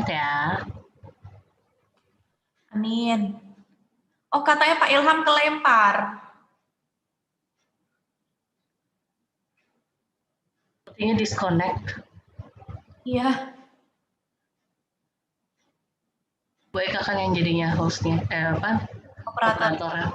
sehat ya. Amin. Oh, katanya Pak Ilham kelempar. Sepertinya disconnect. Iya. Bu Eka kan yang jadinya hostnya, operatornya.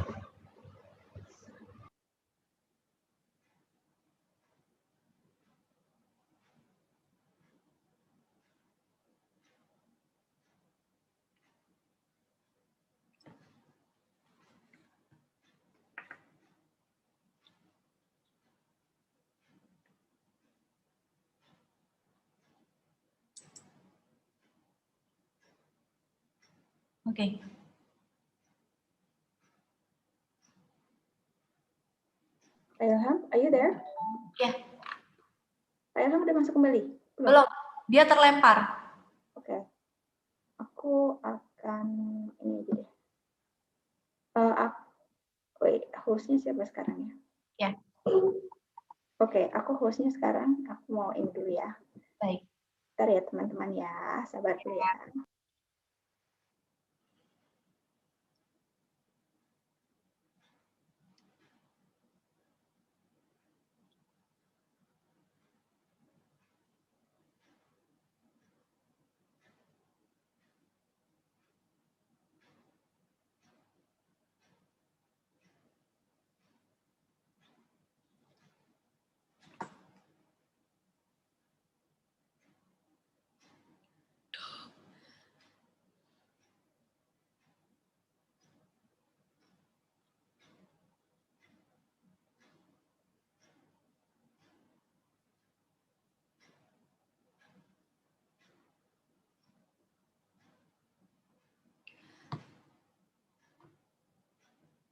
Oke. Pak Ilham, are you there? Ya. Pak Ilham udah masuk kembali? Belum. Dia terlempar. Oke. Aku akan ini aja deh. Wait, hostnya siapa sekarang ya? Ya. Oke, aku hostnya sekarang. Aku mau ini dulu ya. Baik. Bentar ya teman-teman ya, sabar dulu ya.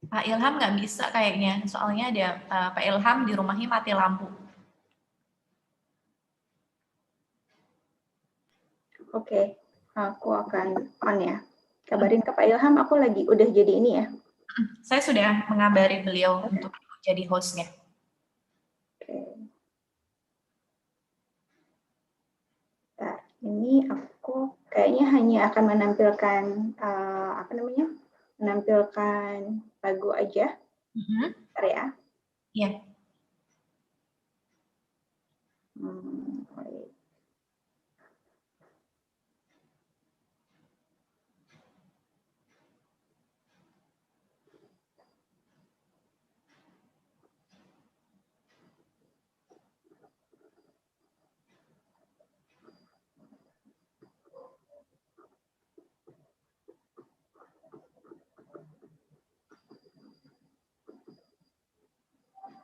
Pak Ilham nggak bisa kayaknya, soalnya ada Pak Ilham di rumahnya mati lampu. Oke, aku akan on ya. Kabarin ke Pak Ilham, aku lagi udah jadi ini ya. Saya sudah mengabari beliau untuk jadi hostnya. Oke. Nah, ini aku kayaknya hanya akan menampilkan menampilkan lagu aja. Bentar ya. Iya. Wait.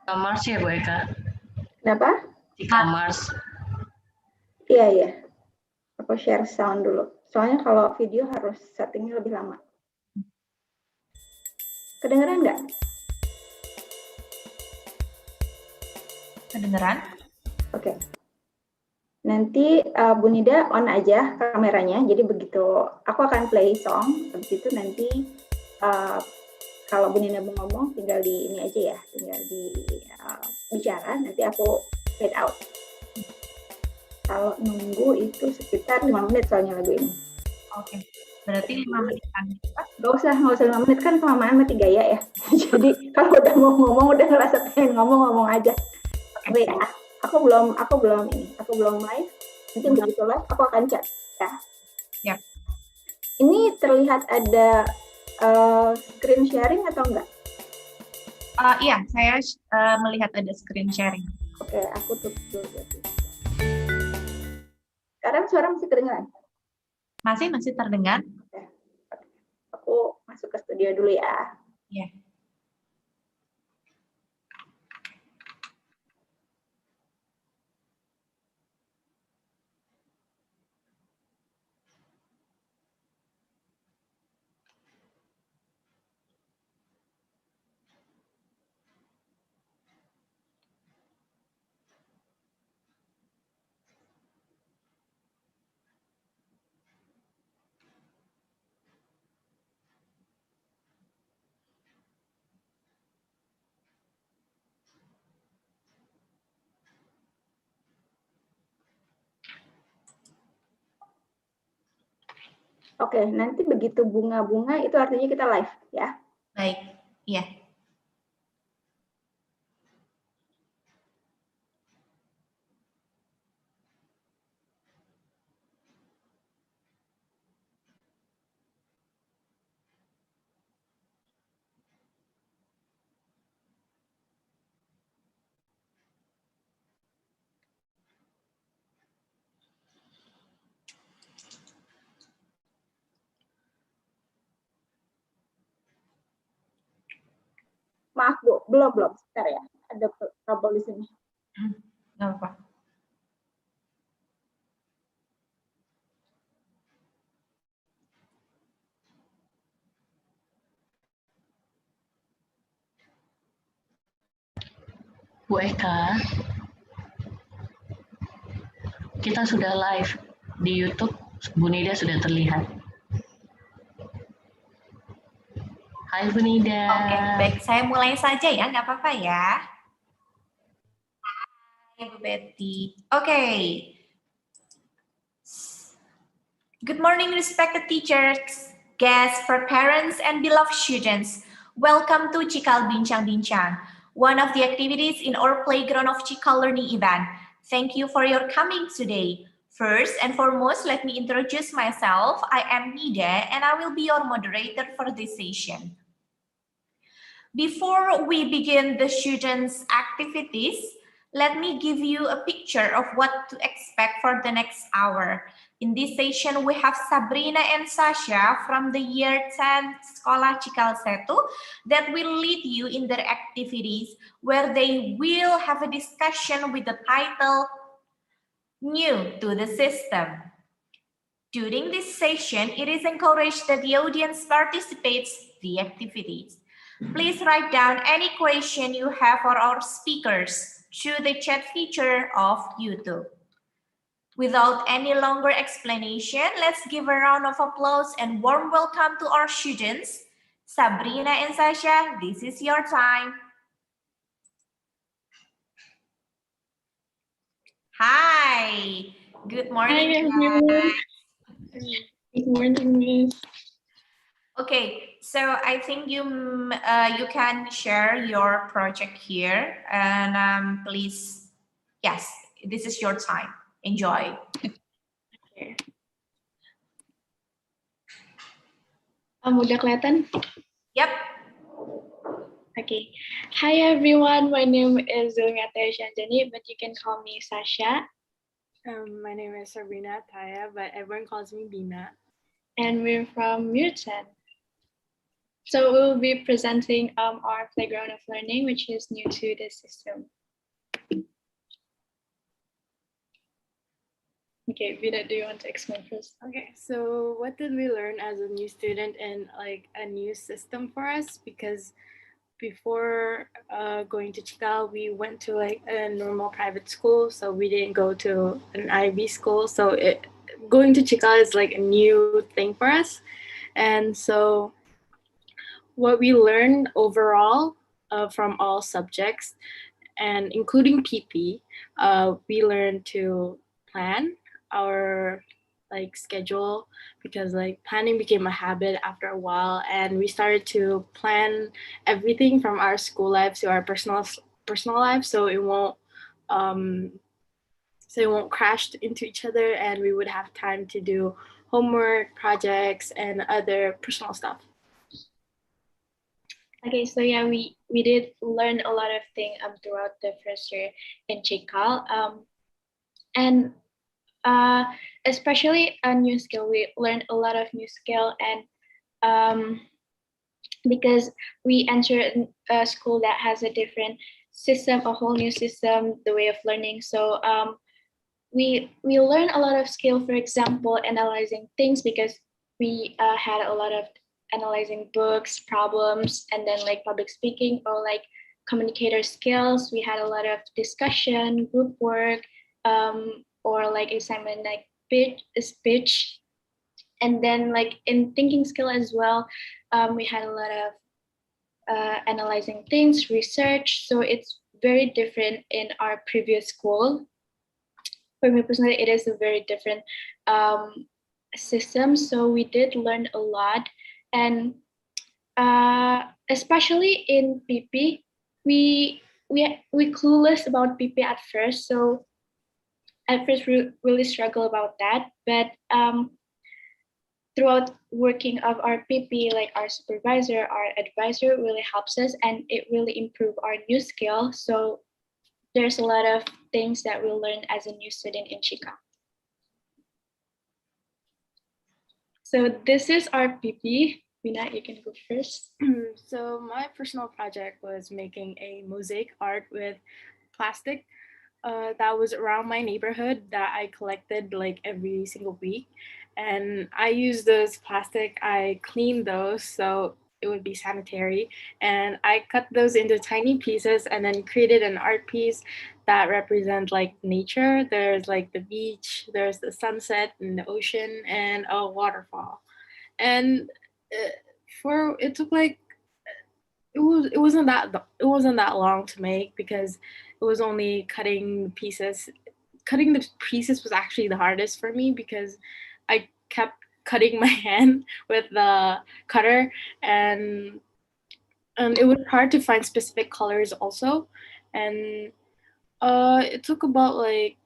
Kamars ya Bu Eka? Kenapa? Di kamars. Iya, iya. Aku share sound dulu. Soalnya kalau video harus settingnya lebih lama. Kedengeran nggak? Kedengeran? Oke. Nanti Bu Nida on aja kameranya. Jadi begitu aku akan play song, habis itu nanti kalau Bu Nida mau ngomong tinggal di ini aja ya, tinggal di bicara. Nanti aku fade out. Kalau nunggu itu sekitar 5 menit soalnya lagu ini. Oke. Berarti 5 menit kan? Gak usah 5 menit kan kelamaan mati gaya ya. Jadi kalau udah mau ngomong, udah ngerasa pengen ngomong aja. Oke ya, aku belum live. Nanti begitu live aku akan chat ya. Ya. Ini terlihat ada screen sharing atau enggak? Iya, saya melihat ada screen sharing. Oke, aku tutup dulu berarti. Sekarang suara masih kedengaran? Masih terdengar. Oke. Aku masuk ke studio dulu ya. Iya. Oke, nanti begitu bunga-bunga itu artinya kita live ya. Baik, iya. Maaf Bu, belum, sebentar ya. Ada trouble di sini. Nggak apa-apa. Bu Eka, kita sudah live di YouTube. Bu Nida sudah terlihat. Hai Bu Nida. Oke, baik. Saya mulai saja ya, nggak apa-apa ya. Hai Bu Betty. Oke. Good morning, respected teachers, guests, for parents, and beloved students. Welcome to Cikal Bincang Bincang, one of the activities in our playground of Cikal Learning event. Thank you for your coming today. First and foremost, let me introduce myself. I am Nida, and I will be your moderator for this session. Before we begin the students' activities, let me give you a picture of what to expect for the next hour. In this session, we have Sabrina and Sasha from the year 10 Sekolah Cikal Setu that will lead you in their activities where they will have a discussion with the title New to the System. During this session, it is encouraged that the audience participates in the activities. Please write down any question you have for our speakers through the chat feature of YouTube. Without any longer explanation, let's give a round of applause and warm welcome to our students. Sabrina and Sasha, this is your time. Hi, good morning. Hi, everyone. Good morning, Miss. Okay, so I think you can share your project here, and please, yes, this is your time. Enjoy. Okay. Udah kelihatan? Yep. Okay. Hi, everyone. My name is Zulmiata Shanjani, but you can call me Sasha. My name is Sabrina Taya, but everyone calls me Bina. And we're from Y10. So we'll be presenting our playground of learning, which is new to the system. Okay, Vida, do you want to explain first? Okay, so what did we learn as a new student in like a new system for us? Because before going to Cikal, we went to like a normal private school, so we didn't go to an IB school. So going to Cikal is like a new thing for us. And so what we learned overall from all subjects, and including PP, we learned to plan our like schedule, because like planning became a habit after a while, and we started to plan everything from our school life to our personal life, so it won't crash into each other, and we would have time to do homework, projects, and other personal stuff. Okay, so yeah, we did learn a lot of things throughout the first year in Cikal, and especially a new skill. We learned a lot of new skill, and because we entered a school that has a different system, a whole new system, the way of learning. So we learned a lot of skill. For example, analyzing things, because we had a lot of analyzing books, problems, and then like public speaking or like communicator skills. We had a lot of discussion, group work, or like assignment like speech. And then like in thinking skill as well, we had a lot of analyzing things, research. So it's very different in our previous school. For me personally, it is a very different system, so we did learn a lot. And especially in PP, we clueless about PP at first. So at first we really struggle about that, but throughout working of our PP, like our supervisor, our advisor really helps us, and it really improve our new skill. So there's a lot of things that we learn as a new student in Chicago. So this is our PP. Vina, you can go first. So my personal project was making a mosaic art with plastic that was around my neighborhood that I collected like every single week. And I used those plastic, I cleaned those so it would be sanitary. And I cut those into tiny pieces and then created an art piece that represents like nature. There's like the beach, there's the sunset and the ocean and a waterfall. And it took like it wasn't that long to make because it was only cutting the pieces. Cutting the pieces was actually the hardest for me because I kept cutting my hand with the cutter, and it was hard to find specific colors also. And it took about like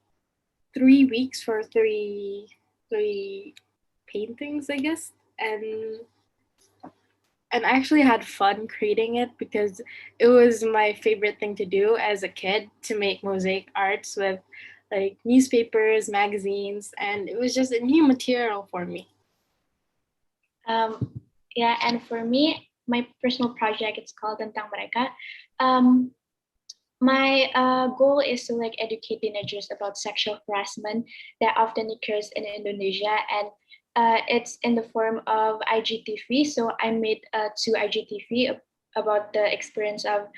3 weeks for three paintings, I guess. And I actually had fun creating it because it was my favorite thing to do as a kid, to make mosaic arts with like newspapers, magazines, and it was just a new material for me. Yeah, and for me, my personal project, it's called Tentang Mereka. My goal is to like educate teenagers about sexual harassment that often occurs in Indonesia, and it's in the form of IGTV. So I made 2 IGTV about the experience of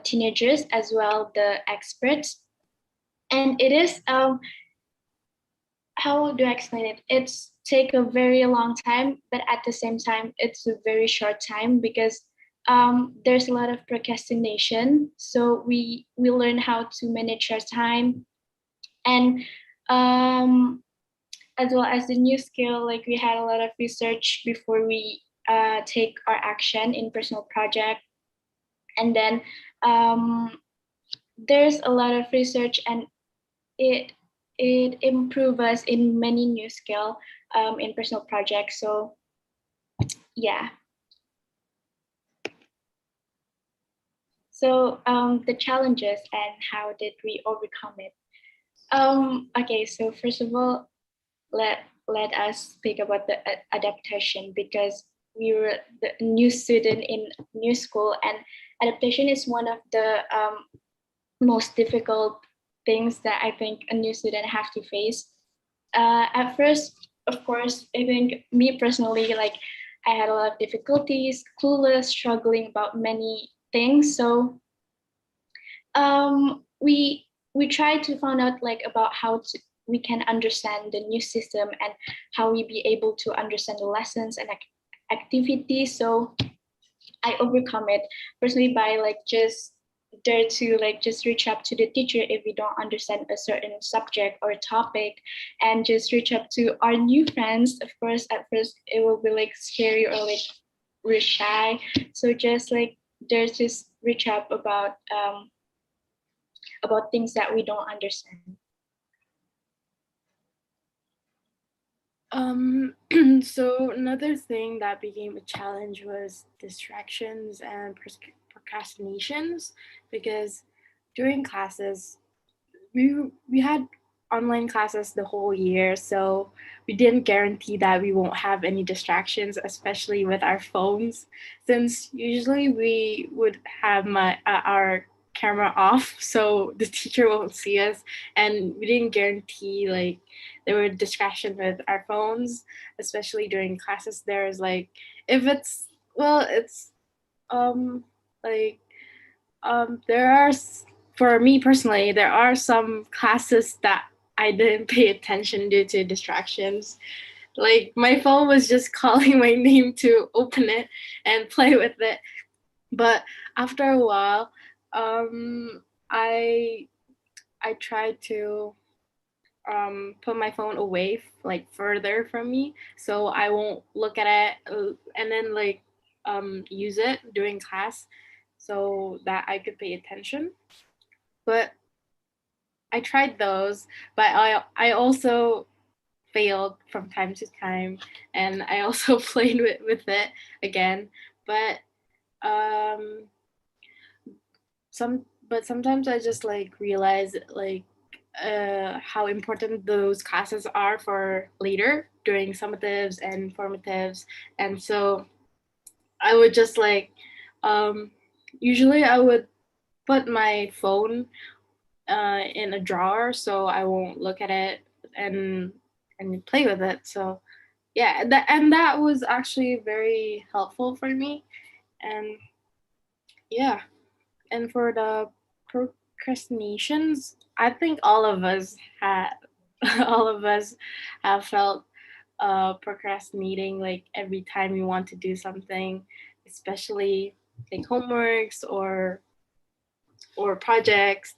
teenagers as well the experts, and it is how do I explain it? It's take a very long time, but at the same time, it's a very short time because there's a lot of procrastination. So we learn how to manage our time, and as well as the new skill, like we had a lot of research before we take our action in personal project, and then there's a lot of research, and it improves us in many new skill in personal projects. So yeah. So the challenges and how did we overcome it? Okay, so first of all, let us speak about the adaptation, because we were the new student in new school, and adaptation is one of the most difficult things that I think a new student have to face. At first, of course, I think me personally, like I had a lot of difficulties, clueless, struggling about many things. So we tried to find out like about how we can understand the new system and how we be able to understand the lessons and activities. So I overcome it personally by like just dare to like just reach up to the teacher if we don't understand a certain subject or topic, and just reach up to our new friends. Of course, at first it will be like scary or like we're shy. So just like dare to reach up about things that we don't understand. So another thing that became a challenge was distractions and procrastinations, because during classes we had online classes the whole year, so we didn't guarantee that we won't have any distractions, especially with our phones, since usually we would have our camera off so the teacher won't see us, and we didn't guarantee like there were distractions with our phones, especially during classes. There's like if it's like there are, for me personally, there are some classes that I didn't pay attention due to distractions. Like my phone was just calling my name to open it and play with it. But after a while, I tried to put my phone away, like further from me, so I won't look at it and then like use it during class, so that I could pay attention. But I tried those, but I also failed from time to time, and I also played with it again. But sometimes I just like realize like how important those classes are for later during summatives and formatives, and so I would just like usually I would put my phone in a drawer so I won't look at it and play with it. So yeah, that was actually very helpful for me. And yeah, and for the procrastinations, I think all of us had all of us have felt procrastinating like every time we want to do something, especially like homeworks or projects.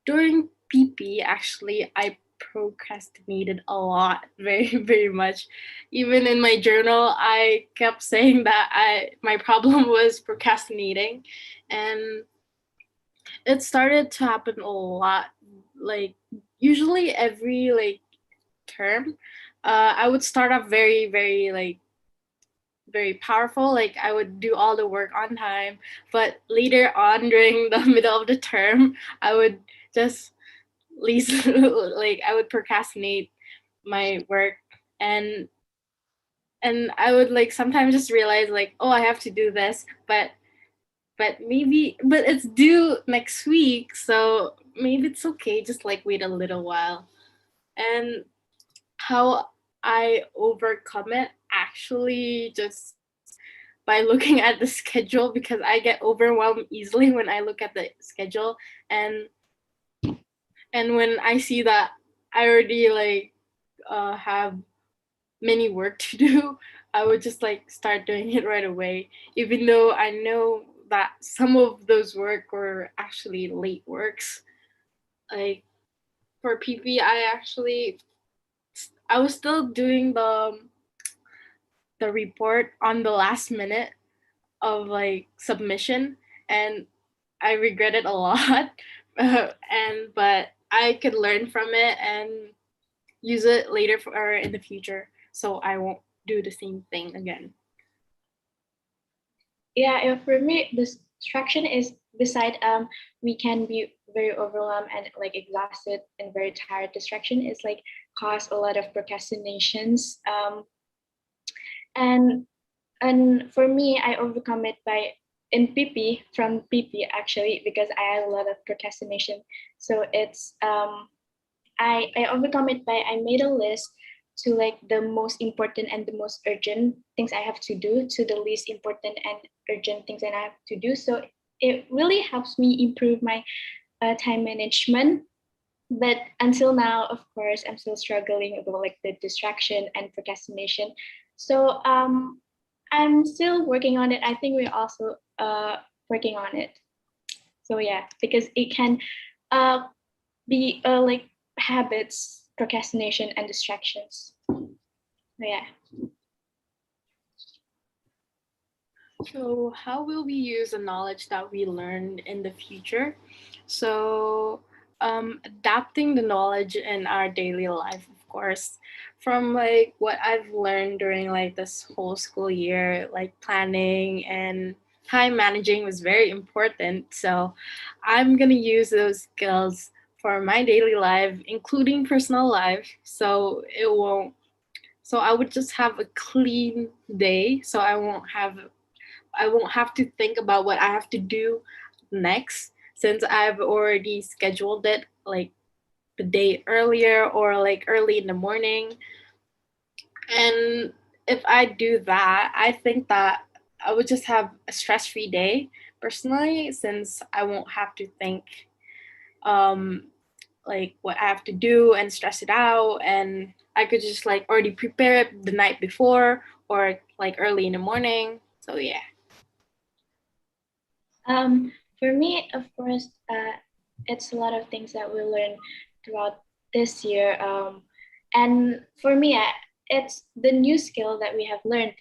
During PP, actually, I procrastinated a lot, very, very much. Even in my journal, I kept saying that my problem was procrastinating. And it started to happen a lot. Like, usually every, like, term, I would start off very, very, like, very powerful. Like I would do all the work on time, but later on during the middle of the term, I would just least like I would procrastinate my work, and I would like sometimes just realize like, oh, I have to do this, but it's due next week, so maybe it's okay, just like wait a little while. And how I overcome it actually just by looking at the schedule, because I get overwhelmed easily when I look at the schedule, and when I see that I already like have many work to do, I would just like start doing it right away, even though I know that some of those work were actually late works. Like for PP, I was still doing the report on the last minute of like submission, and I regret it a lot. But I could learn from it and use it later or in the future, so I won't do the same thing again. Yeah, for me, this distraction is beside we can be very overwhelmed and like exhausted and very tired. Distraction is like cause a lot of procrastinations. And for me, I overcome it by in PP from PP actually, because I had a lot of procrastination. So it's I overcome it by I made a list to like the most important and the most urgent things I have to do to the least important and urgent things that I have to do. So it really helps me improve my time management. But until now, of course, I'm still struggling with like the distraction and procrastination. So I'm still working on it. I think we're also working on it. So yeah, because it can be like habits, procrastination, and distractions. So, yeah. So how will we use the knowledge that we learned in the future? So adapting the knowledge in our daily life, of course, from like what I've learned during like this whole school year, like planning and time managing was very important. So I'm gonna use those skills for my daily life, including personal life. So it won't. So I would just have a clean day. So I won't have to think about what I have to do next, since I've already scheduled it like the day earlier or like early in the morning. And if I do that, I think that I would just have a stress-free day personally, since I won't have to think like what I have to do and stress it out, and I could just like already prepare it the night before or like early in the morning. So yeah. For me, of course, it's a lot of things that we learn throughout this year. And for me, it's the new skill that we have learned.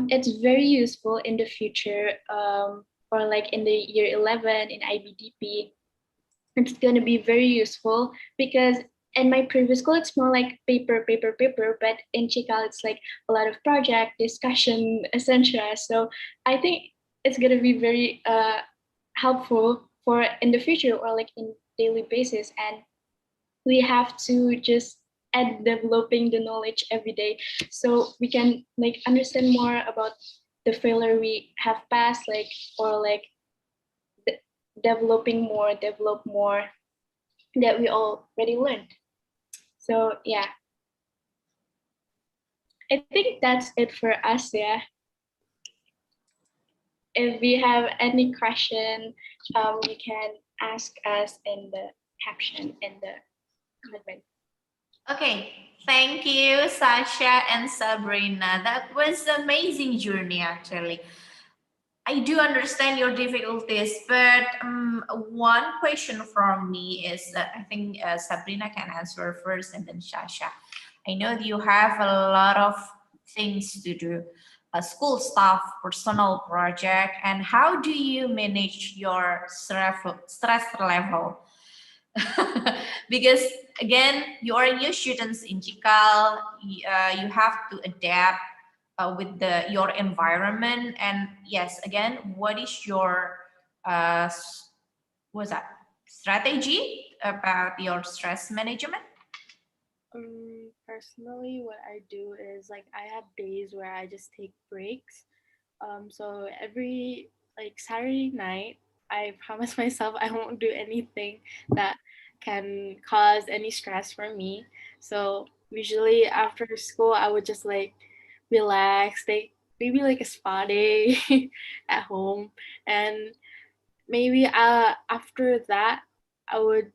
It's very useful in the future, or like in the year 11 in IBDP. It's going to be very useful because in my previous school, it's more like paper, but in Chikal, it's like a lot of project, discussion, etc. So I think it's going to be very helpful for in the future or like in daily basis. And we have to just add developing the knowledge every day so we can like understand more about the failure we have passed, like, or like develop more that we already learned. So yeah, I think that's it for us. Yeah. If we have any question, you can ask us in the caption in the comment. Okay, thank you, Sasha and Sabrina. That was an amazing journey, actually. I do understand your difficulties, but one question from me is that I think Sabrina can answer first and then Sasha. I know that you have a lot of things to do, school stuff, personal project, and how do you manage your stress level? Because again, you are new students in Cikal, you have to adapt with your environment. And yes, again, what is your what's that strategy about your stress management? Personally, what I do is like I have days where I just take breaks. So every like Saturday night, I promise myself I won't do anything that can cause any stress for me. So usually after school, I would just like relax, take maybe like a spa day at home, and maybe after that, I would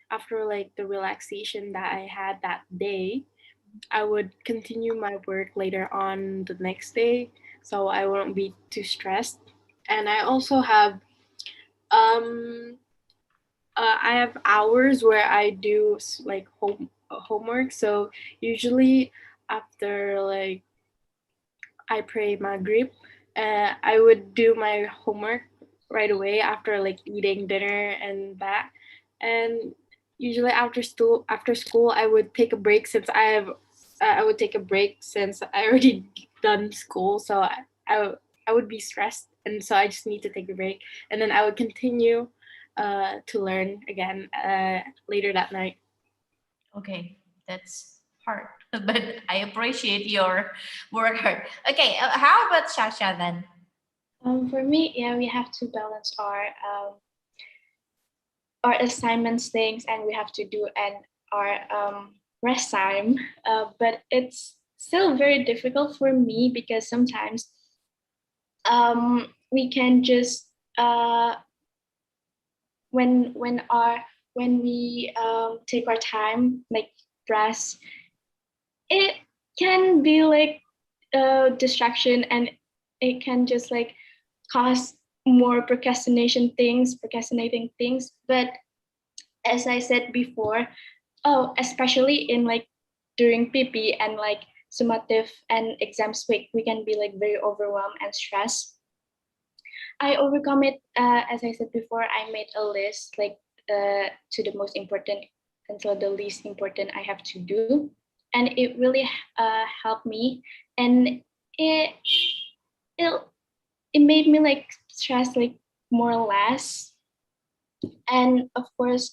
after like the relaxation that I had that day, I would continue my work later on the next day, so I won't be too stressed. And I also have um I have hours where I do like homework. So usually after like I pray Maghrib, I would do my homework right away after like eating dinner and that. And usually after school I would take a break since I would take a break since I already done school. So I would be stressed, and so I just need to take a break, and then I would continue to learn again later that night. Okay, that's hard, but I appreciate your work hard. Okay, how about Sasha then? For me, yeah, we have to balance our assignments things, and we have to do and our rest time. But it's still very difficult for me because sometimes we can just when we take our time like rest, it can be like a distraction, and it can just like cause more procrastinating things. But as I said before, especially in like during PP and like summative and exams week, we can be like very overwhelmed and stressed. I overcome it, as I said before. I made a list like to the most important until the least important I have to do, and it really helped me. And it it it made me like stress like more or less. And of course,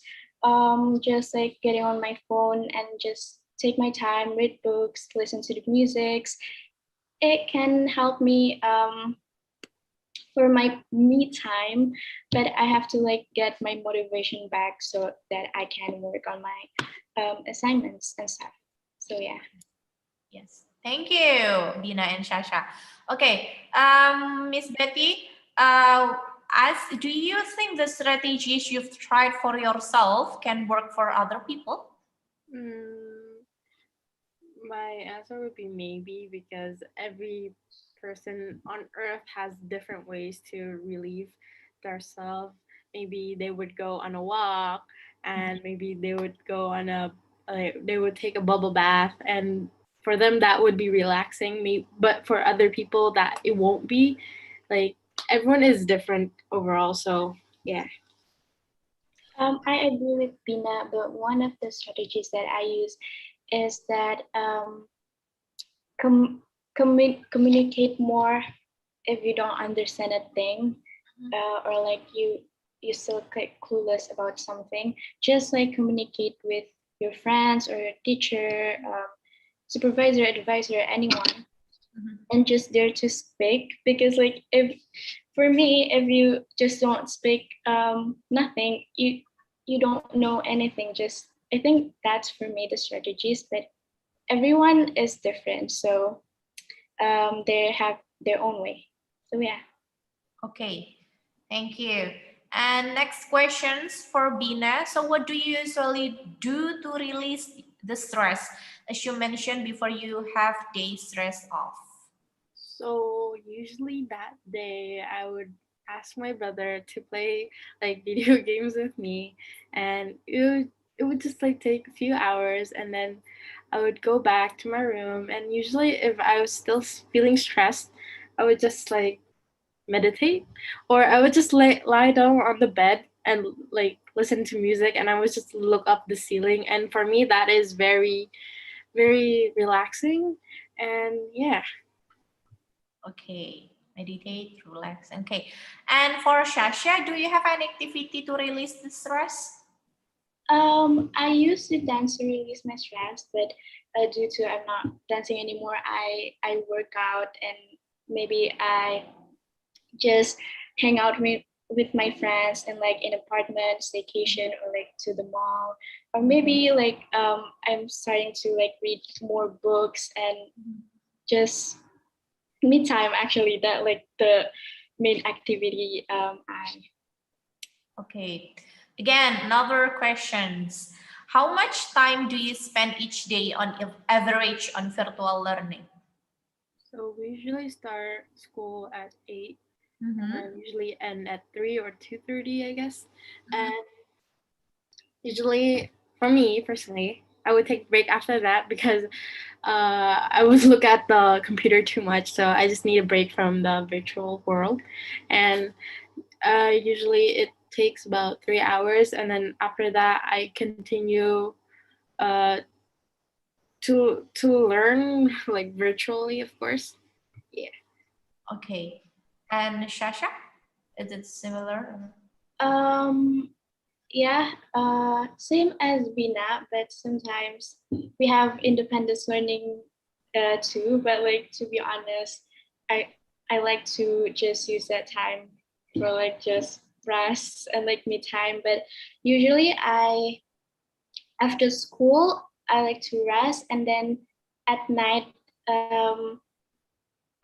just like getting on my phone and just take my time, read books, listen to the music, it can help me for my me time. But I have to like get my motivation back so that I can work on my assignments and stuff. So yeah. Yes, thank you, Dina and Sasha. Okay, Miss Betty, do you think the strategies you've tried for yourself can work for other people? My answer would be maybe, because every person on earth has different ways to relieve themselves. Maybe they would go on a walk, and maybe they would go on a they would take a bubble bath, and for them that would be relaxing. But for other people that it won't be. Like everyone is different overall, so yeah. I agree with Bina, but one of the strategies that I use is that communicate more if you don't understand a thing, or like you still quite clueless about something. Just like communicate with your friends or your teacher, supervisor, advisor, anyone, and just dare to speak. Because like if for me, if you just don't speak nothing, you don't know anything. Just I think that's for me the strategies, but everyone is different, so they have their own way. So yeah. Okay, thank you. And next questions for Bina. So what do you usually do to release the stress? As you mentioned before, you have day stress off. So usually that day I would ask my brother to play like video games with me, and it would just like take a few hours, and then I would go back to my room, and usually if I was still feeling stressed, I would just like meditate, or I would just lie down on the bed and like listen to music, and I would just look up the ceiling, and for me that is very very relaxing. And yeah. Okay, meditate, relax. Okay, and for Shasha, do you have an activity to release the stress? I used to dance to release my stress, but due to I'm not dancing anymore, I work out, and maybe I just hang out with my friends and like in apartments, vacation, or like to the mall, or maybe like I'm starting to like read more books and just me time. Actually, that like the main activity I. Okay, again, another questions. How much time do you spend each day on average on virtual learning? So we usually start school at 8, Mm-hmm. and usually end at 3 or 2:30, I guess. And usually, for me personally, I would take a break after that because I would look at the computer too much. So I just need a break from the virtual world. And usually it takes about 3 hours, and then after that, I continue uh, to learn like virtually, of course. Yeah. Okay, and Shasha, is it similar? Yeah, same as Bina, but sometimes we have independence learning too. But like to be honest, I like to just use that time for like just rest and like me time. But usually after school I like to rest, and then at night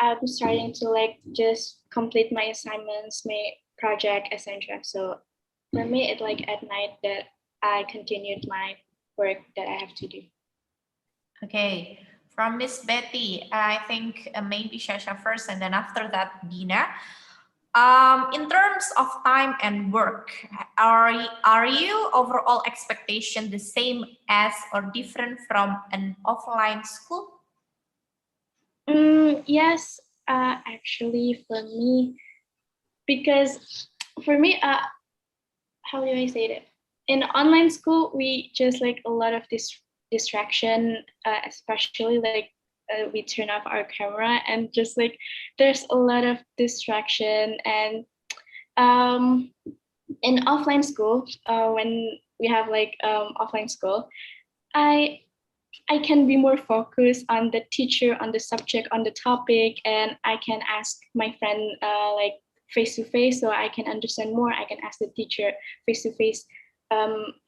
I'm starting to like just complete my assignments, my project, etc. So for me, it's like at night that I continued my work that I have to do. Okay, from Miss Betty, I think maybe Shasha first, and then after that, Dina. In terms of time and work, are you overall expectation the same as or different from an offline school? Yes, actually, for me, because for me, how do I say it? In online school, we just like a lot of this distraction, especially like we turn off our camera and just like there's a lot of distraction. And um, in offline school, when we have like offline school, I I can be more focused on the teacher, on the subject, on the topic, and I can ask my friend like face to face, so I can understand more. I can ask the teacher face to face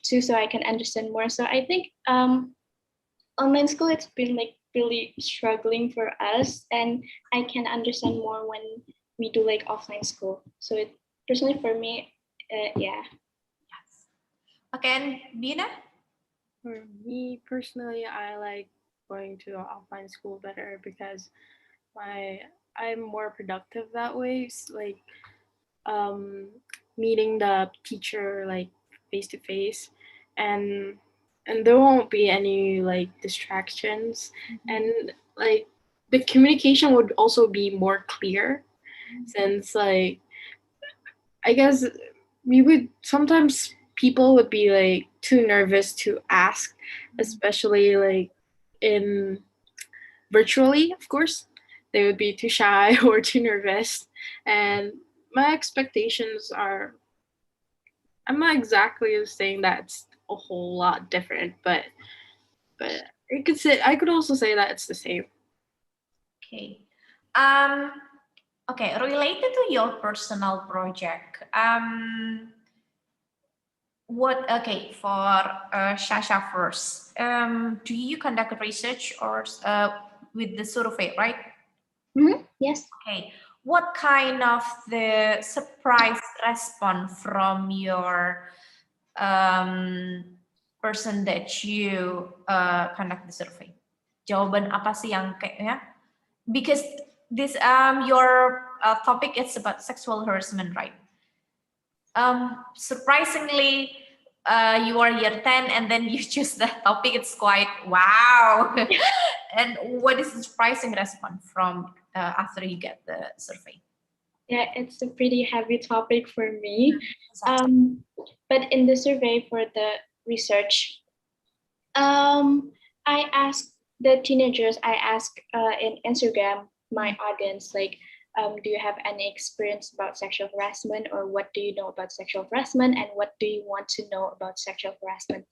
too, so I can understand more. So I think online school it's been like really struggling for us, and I can understand more when we do like offline school. So it personally for me, yeah. Okay, and Bina? For me personally, I like going to offline school better because I'm more productive that way. Like um, meeting the teacher like face to face, and and there won't be any like distractions, and like the communication would also be more clear, since like I guess we would sometimes people would be like too nervous to ask, especially like in virtually, of course. They would be too shy or too nervous. And my expectations are, I'm not exactly saying that's a whole lot different, but I could also say that it's the same. Okay. Okay, related to your personal project, okay, for Shasha first, do you conduct research or with the survey, right? Yes. Okay, what kind of the surprise response from your person that you conduct the survey? Jawaban apa sih yang kayaknya? Because this your topic is about sexual harassment, right? Surprisingly, you are year 10 and then you choose that topic. It's quite wow. And what is the surprising response from after you get the survey? Yeah, it's a pretty heavy topic for me. But in the survey for the research, I asked the teenagers, I asked in Instagram, my audience, like, do you have any experience about sexual harassment, or what do you know about sexual harassment, and what do you want to know about sexual harassment?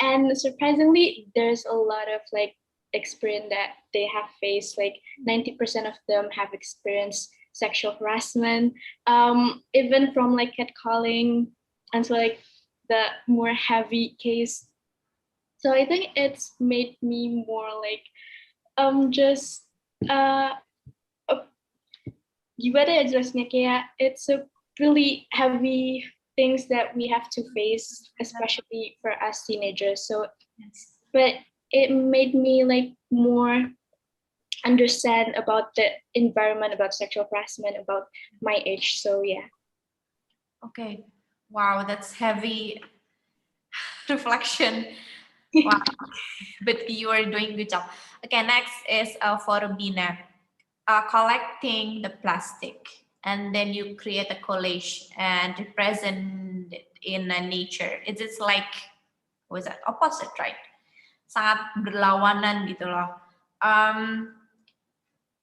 And surprisingly, there's a lot of like experience that they have faced. Like 90% of them have experienced sexual harassment, even from like catcalling, and so like the more heavy case. So I think it's made me more like just gimana ya jelasnya, kayak it's a really heavy things that we have to face, especially for us teenagers. So but it made me like more understand about the environment, about sexual harassment, about my age. So yeah. Okay. Wow, that's heavy reflection. Wow. But you are doing good job. Okay, next is for Bina. Collecting the plastic, and then you create a collage and represent it in nature. It's just like, what is that? Opposite, right? Sangat berlawanan gitu loh.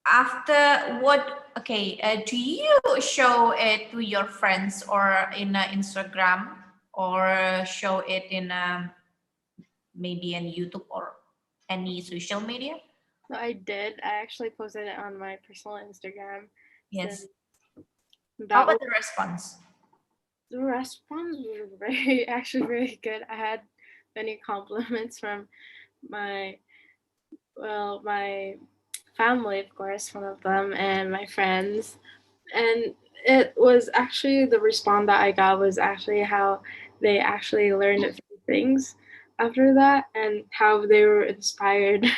After what? Okay, do you show it to your friends or in Instagram, or show it in maybe in YouTube or any social media? So I did. I actually posted it on my personal Instagram. Yes. That How about the response? The response was actually very good. I had many compliments from my family, of course, one of them, and my friends. And it was actually, the response that I got was actually how they actually learned a few things after that, and how they were inspired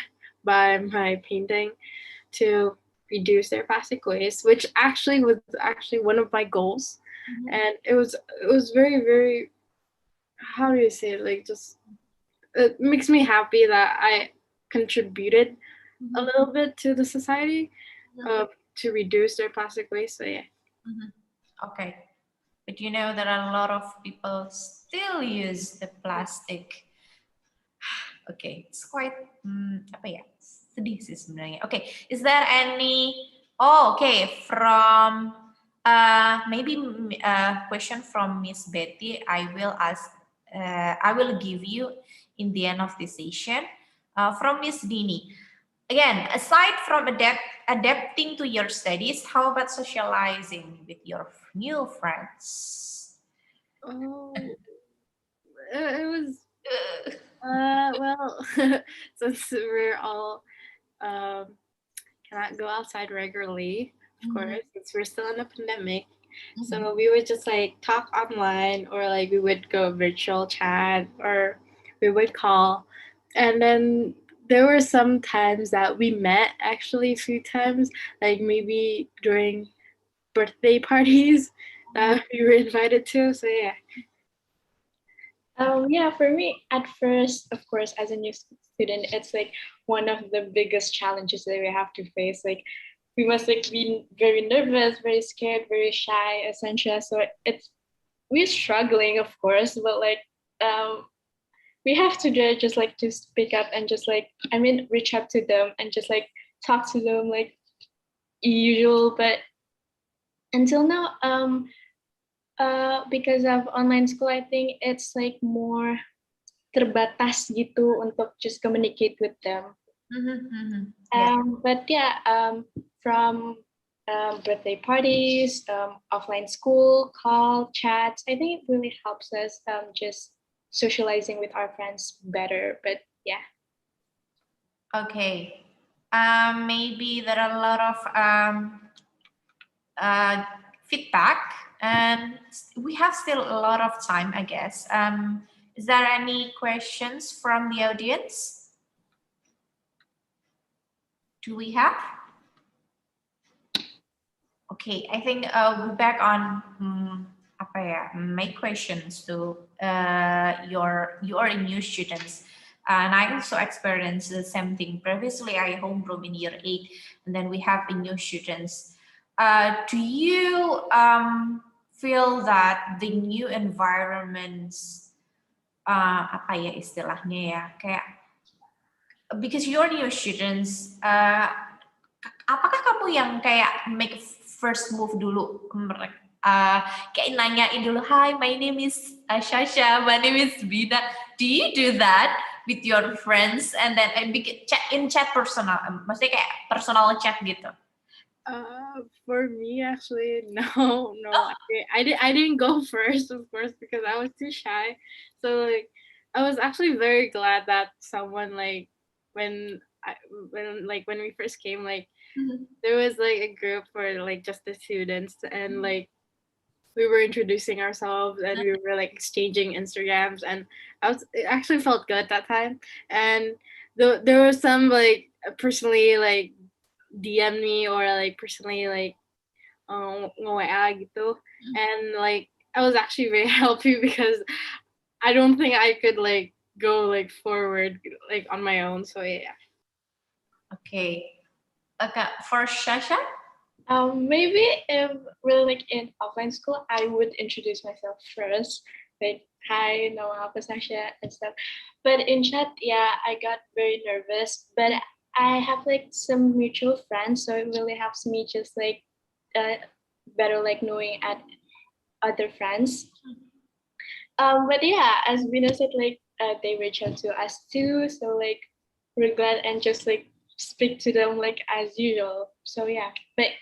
by my painting to reduce their plastic waste, which actually was one of my goals. And it was very, very, how do you say it, like, just it makes me happy that I contributed a little bit to the society to reduce their plastic waste. So yeah. Okay, but you know there are a lot of people still use the plastic. Okay, it's quite apa ya, sedih sih sebenarnya. Okay, is there any? Oh, okay, from maybe question from Miss Betty. I will ask. I will give you in the end of this session. From Miss Dini. Again, aside from adapting to your studies, how about socializing with your new friends? Oh, it was well, since we're all cannot go outside regularly, of course, since we're still in a pandemic. So we would just like talk online, or like we would go virtual chat, or we would call. And then there were some times that we met, actually a few times, like maybe during birthday parties that we were invited to. So yeah. Yeah, for me, at first, of course, as a new student, it's like one of the biggest challenges that we have to face. Like, we must like be very nervous, very scared, very shy, etc. So we're struggling, of course, but like we have to just like to speak up and just like reach up to them and just like talk to them like usual. But until now, because of online school, I think it's like more terbatas gitu untuk just communicate with them. Yeah. But yeah, from birthday parties, offline school, call, chats, I think it really helps us just socializing with our friends better. But yeah. Okay. Maybe there are a lot of feedback, and we have still a lot of time, I guess. Is there any questions from the audience? Do we have? Okay, I think we're back on my questions to you are new students. And I also experienced the same thing. Previously, I homeroom in year 8, and then we have the new students. Do you feel that the new environments, apa ya istilahnya ya, kayak because you're new students, apakah kamu yang kayak make first move dulu ke mereka? Kayak nanyain dulu, hi, my name is Shasha, my name is Bina. Do you do that with your friends and then chat personal, maksudnya kayak personal chat gitu? For me, actually, no. I didn't go first, of course, because I was too shy. So like, I was actually very glad that someone like when we first came, like there was like a group for like just the students, and like we were introducing ourselves and we were like exchanging Instagrams, and it actually felt good that time. And there was some like personally like DM me or like personally like gitu. And like I was actually very happy because I don't think I could like go like forward like on my own. So yeah. Okay. For Shasha? Maybe if really like in offline school, I would introduce myself first, like hi, nama apa Sasha and stuff. But in chat, yeah, I got very nervous. But I have like some mutual friends, so it really helps me just like better like knowing at other friends. But yeah, as Vina said, like they reach out to us too, so like we're glad and just like speak to them like as usual. So yeah, but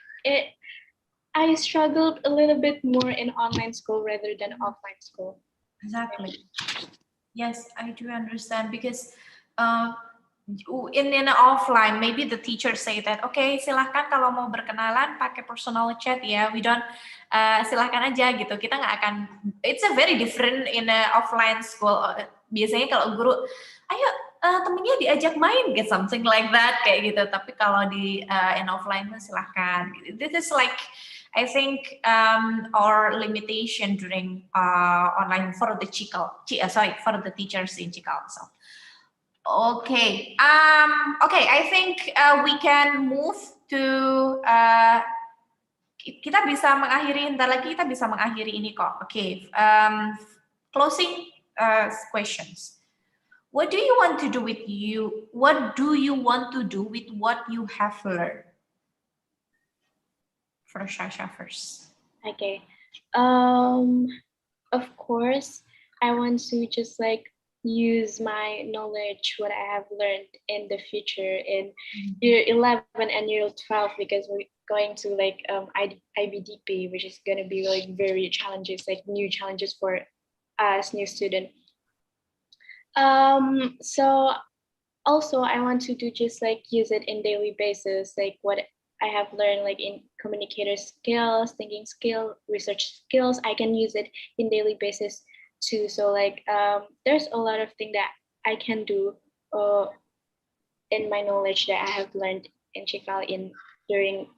I struggled a little bit more in online school rather than offline school. Exactly. Yes, I do understand because in an offline, maybe the teacher say that, okay, silahkan kalau mau berkenalan pakai personal chat ya, we don't silahkan aja gitu. Kita nggak akan. It's a very different in a offline school. Biasanya kalau guru, ayo temennya diajak main, get something like that kayak gitu. Tapi kalau di in offline silahkan. This is like I think our limitation during online for the for the teachers in Cikal. So. Okay. Okay. I think we can move to. Kita bisa mengakhiri, ntar lagi kita bisa mengakhiri ini kok. Okay. Closing questions. What do you want to do with you? What do you want to do with what you have learned? For Shasha first. Okay. Of course, I want to just like use my knowledge, what I have learned in the future in year 11 and year 12, because we're going to like IBDP, which is going to be like very challenges, like new challenges for us new student. So also I want to do just like use it in daily basis, like what I have learned like in communicator skills, thinking skill, research skills, I can use it in daily basis too. So like there's a lot of things that I can do in my knowledge that I have learned in Cikal during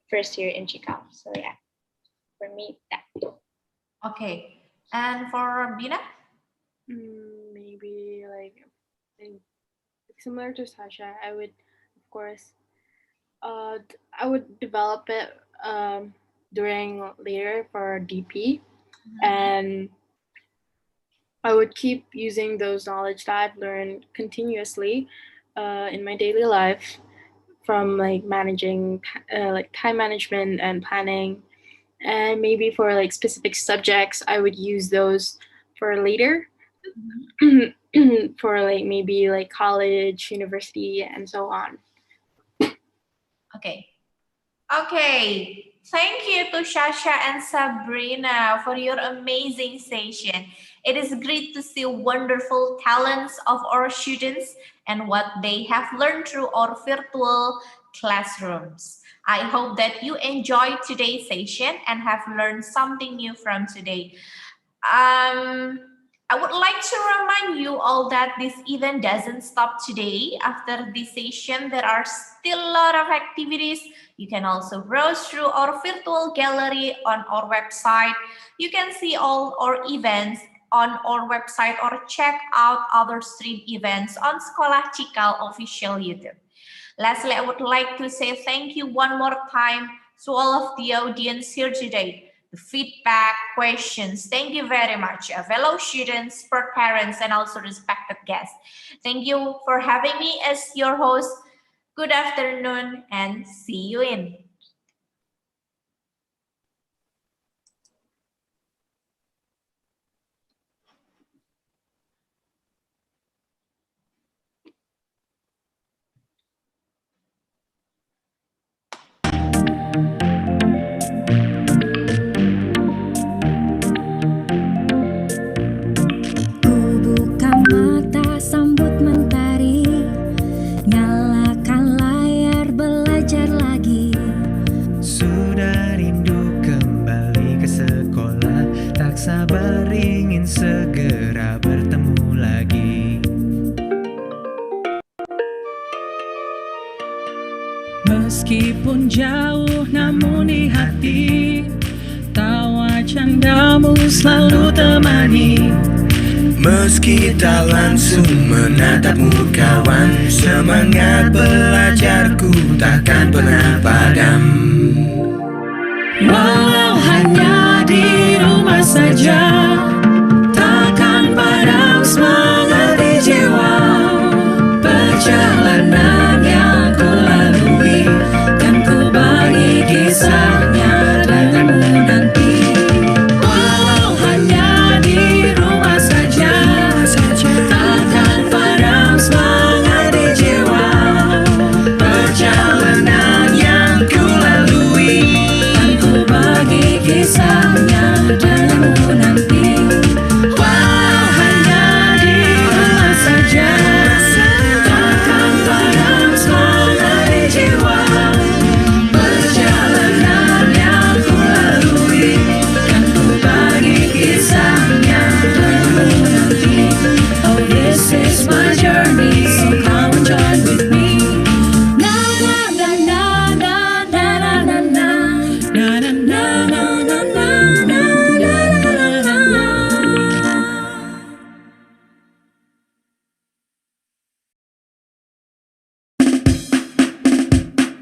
first year in Cikal. So yeah, for me that. Okay, and for Bina? think similar to Sasha, I would, of course, I would develop it during later for DP, and I would keep using those knowledge that I've learned continuously in my daily life, from like managing like time management and planning, and maybe for like specific subjects I would use those for later. For like maybe like college, university, and so on. Okay. Thank you to Sasha and Sabrina for your amazing session. It is great to see wonderful talents of our students and what they have learned through our virtual classrooms. I hope that you enjoyed today's session and have learned something new from today. I would like to remind you all that this event doesn't stop today. After this session, there are still a lot of activities. You can also browse through our virtual gallery on our website. You can see all our events on our website or check out other stream events on Sekolah Cikal official YouTube. Lastly, I would like to say thank you one more time to all of the audience here today. The feedback, questions. Thank you very much, fellow students, parents, and also respected guests. Thank you for having me as your host. Good afternoon and see you in. Sambut mentari, nyalakan layar, belajar lagi. Sudah rindu kembali ke sekolah, tak sabar ingin segera bertemu lagi. Meskipun jauh namun di hati, tawa candamu selalu temani. Meski tak langsung menatapmu kawan, semangat belajarku takkan pernah padam. Walau hanya di rumah saja, takkan padam semangat.